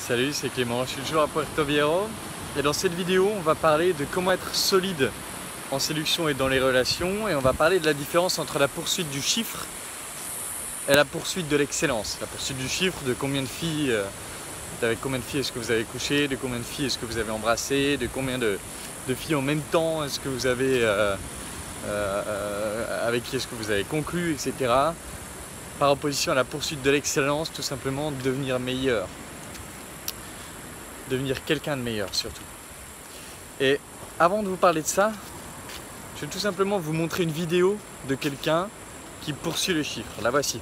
Salut, c'est Clément, je suis toujours à Puerto Viejo et dans cette vidéo on va parler de comment être solide en séduction et dans les relations, et on va parler de la différence entre la poursuite du chiffre et la poursuite de l'excellence. La poursuite du chiffre, de combien de filles, avec combien de filles est-ce que vous avez couché, de combien de filles est-ce que vous avez embrassé, de combien de filles en même temps est-ce que vous avez avec qui est-ce que vous avez conclu, etc. Par opposition à la poursuite de l'excellence, tout simplement devenir meilleur. Devenir quelqu'un de meilleur surtout. Et avant de vous parler de ça, je vais tout simplement vous montrer une vidéo de quelqu'un qui poursuit le chiffre. La voici.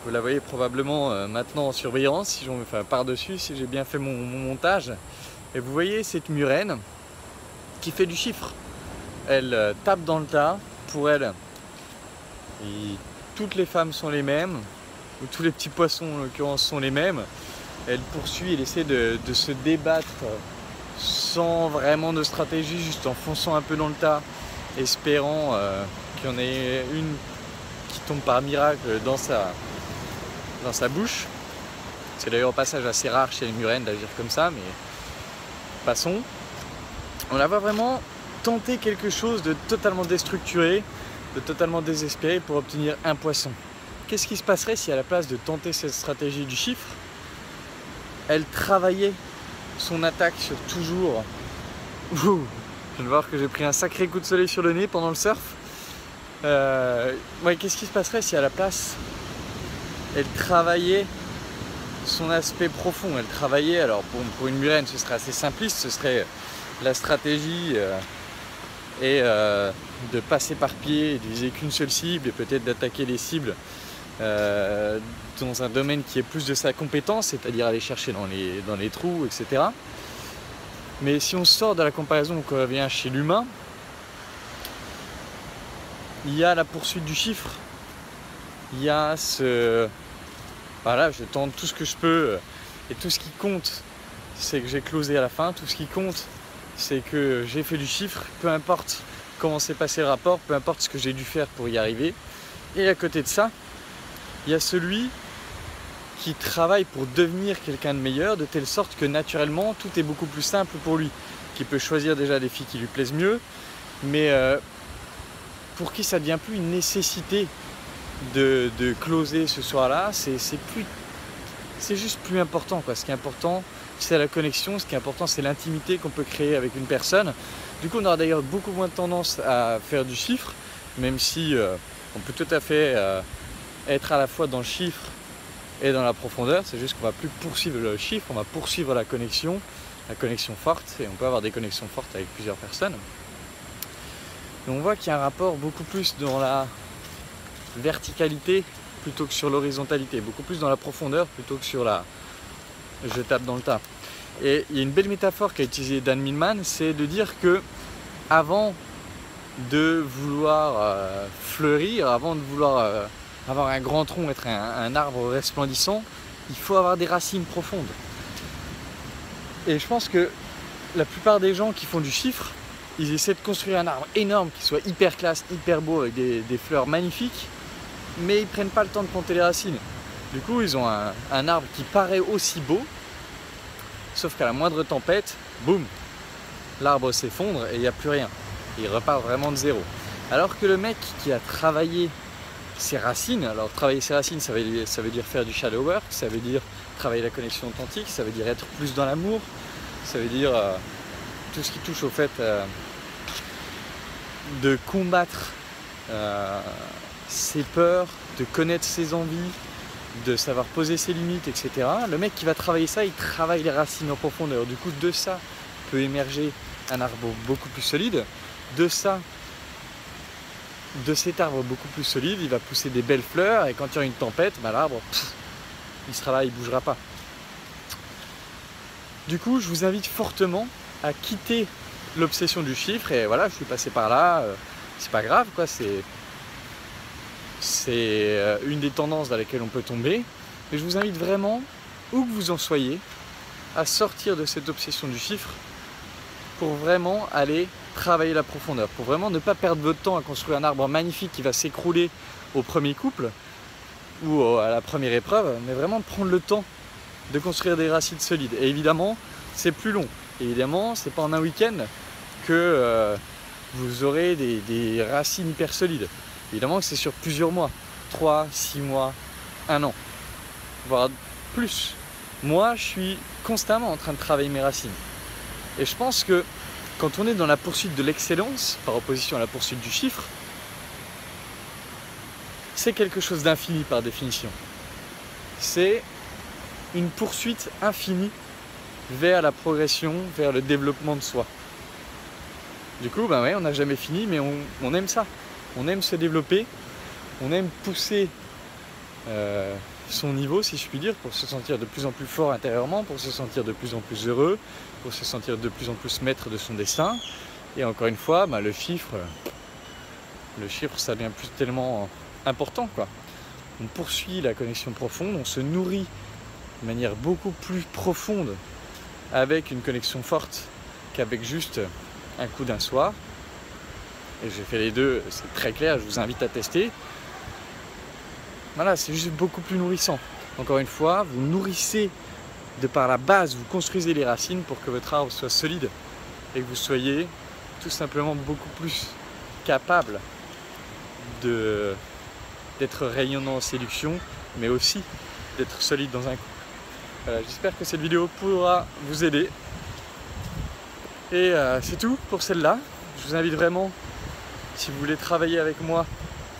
Vous la voyez probablement maintenant en surveillance, si j'en fais par-dessus, si j'ai bien fait mon montage. Et vous voyez cette murène qui fait du chiffre. Elle tape dans le tas. Pour elle, toutes les femmes sont les mêmes, ou tous les petits poissons en l'occurrence sont les mêmes. Elle poursuit, elle essaie de se débattre sans vraiment de stratégie, juste en fonçant un peu dans le tas, espérant qu'il y en ait une qui tombe par miracle dans sa bouche. C'est d'ailleurs au passage assez rare chez les murènes d'agir comme ça, mais passons. On la voit vraiment tenter quelque chose de totalement déstructuré, de totalement désespéré pour obtenir un poisson. Qu'est-ce qui se passerait si à la place de tenter cette stratégie du chiffre, elle travaillait son attaque sur toujours. Ouh, je viens de voir que j'ai pris un sacré coup de soleil sur le nez pendant le surf. Ouais, qu'est-ce qui se passerait si à la place, elle travaillait son aspect profond. Elle travaillait, alors pour une murène ce serait assez simpliste, ce serait la stratégie et de pas s'éparpiller, de viser qu'une seule cible et peut-être d'attaquer les cibles dans un domaine qui est plus de sa compétence, c'est-à-dire aller chercher dans les trous, etc. Mais si on sort de la comparaison qu'on revient chez l'humain, il y a la poursuite du chiffre, il y a voilà, je tente tout ce que je peux et tout ce qui compte c'est que j'ai closé à la fin, tout ce qui compte c'est que j'ai fait du chiffre, peu importe comment s'est passé le rapport, peu importe ce que j'ai dû faire pour y arriver. Et à côté de ça, il y a celui qui travaille pour devenir quelqu'un de meilleur, de telle sorte que naturellement tout est beaucoup plus simple pour lui, qui peut choisir déjà des filles qui lui plaisent mieux, mais pour qui ça ne devient plus une nécessité de closer ce soir-là, c'est juste plus important, quoi. Ce qui est important, c'est la connexion, ce qui est important, c'est l'intimité qu'on peut créer avec une personne. Du coup, on aura d'ailleurs beaucoup moins de tendance à faire du chiffre, même si on peut tout à fait être à la fois dans le chiffre et dans la profondeur. C'est juste qu'on va plus poursuivre le chiffre, on va poursuivre la connexion forte, et on peut avoir des connexions fortes avec plusieurs personnes. Et on voit qu'il y a un rapport beaucoup plus dans la verticalité plutôt que sur l'horizontalité, beaucoup plus dans la profondeur plutôt que sur la je tape dans le tas. Et il y a une belle métaphore qu'a utilisée Dan Millman, c'est de dire que avant de vouloir fleurir, avant de vouloir avoir un grand tronc, être un arbre resplendissant, il faut avoir des racines profondes. Et je pense que la plupart des gens qui font du chiffre, ils essaient de construire un arbre énorme qui soit hyper classe, hyper beau, avec des fleurs magnifiques, mais ils ne prennent pas le temps de planter les racines. Du coup, ils ont un arbre qui paraît aussi beau, sauf qu'à la moindre tempête, boum, l'arbre s'effondre et il n'y a plus rien. Il repart vraiment de zéro. Alors que le mec qui a travaillé ses racines, alors travailler ses racines, ça veut dire faire du shadow work, ça veut dire travailler la connexion authentique, ça veut dire être plus dans l'amour, ça veut dire tout ce qui touche au fait de combattre ses peurs, de connaître ses envies, de savoir poser ses limites, etc. Le mec qui va travailler ça, il travaille les racines en profondeur. Du coup, de ça peut émerger un arbre beaucoup plus solide. De cet arbre beaucoup plus solide, il va pousser des belles fleurs, et quand il y aura une tempête, l'arbre, il sera là, il ne bougera pas. Du coup, je vous invite fortement à quitter l'obsession du chiffre, et voilà, je suis passé par là, c'est pas grave, quoi, c'est une des tendances dans lesquelles on peut tomber, mais je vous invite vraiment, où que vous en soyez, à sortir de cette obsession du chiffre pour vraiment aller travailler la profondeur, pour vraiment ne pas perdre votre temps à construire un arbre magnifique qui va s'écrouler au premier couple ou à la première épreuve, mais vraiment prendre le temps de construire des racines solides. Et évidemment, c'est plus long. Et évidemment, c'est pas en un week-end que vous aurez des racines hyper solides. Évidemment que c'est sur plusieurs mois, 3, 6 mois, 1 an, voire plus. Moi, je suis constamment en train de travailler mes racines. Et je pense que quand on est dans la poursuite de l'excellence, par opposition à la poursuite du chiffre, c'est quelque chose d'infini par définition. C'est une poursuite infinie vers la progression, vers le développement de soi. Du coup, ben ouais, on n'a jamais fini, mais on aime ça. On aime se développer, on aime pousser son niveau, si je puis dire, pour se sentir de plus en plus fort intérieurement, pour se sentir de plus en plus heureux, pour se sentir de plus en plus maître de son destin. Et encore une fois, ben, le chiffre, ça devient plus tellement important, quoi. On poursuit la connexion profonde, on se nourrit de manière beaucoup plus profonde avec une connexion forte qu'avec juste un coup d'un soir. Et j'ai fait les deux, c'est très clair, je vous invite à tester. Voilà, c'est juste beaucoup plus nourrissant. Encore une fois, vous nourrissez de par la base, vous construisez les racines pour que votre arbre soit solide et que vous soyez tout simplement beaucoup plus capable d'être rayonnant en séduction, mais aussi d'être solide dans un couple. Voilà, j'espère que cette vidéo pourra vous aider. Et c'est tout pour celle-là. Je vous invite vraiment, si vous voulez travailler avec moi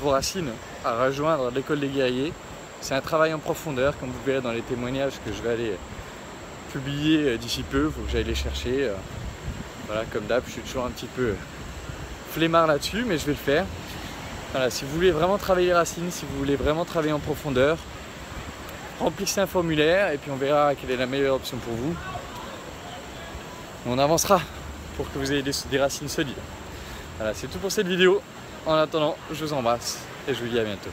vos racines, à rejoindre l'école des guerriers. C'est un travail en profondeur, comme vous verrez dans les témoignages que je vais aller publier d'ici peu. Il faut que j'aille les chercher. Voilà, comme d'hab, je suis toujours un petit peu flemmard là-dessus, mais je vais le faire. Voilà, si vous voulez vraiment travailler les racines, si vous voulez vraiment travailler en profondeur, remplissez un formulaire et puis on verra quelle est la meilleure option pour vous. On avancera pour que vous ayez des racines solides. Voilà, c'est tout pour cette vidéo. En attendant, je vous embrasse et je vous dis à bientôt.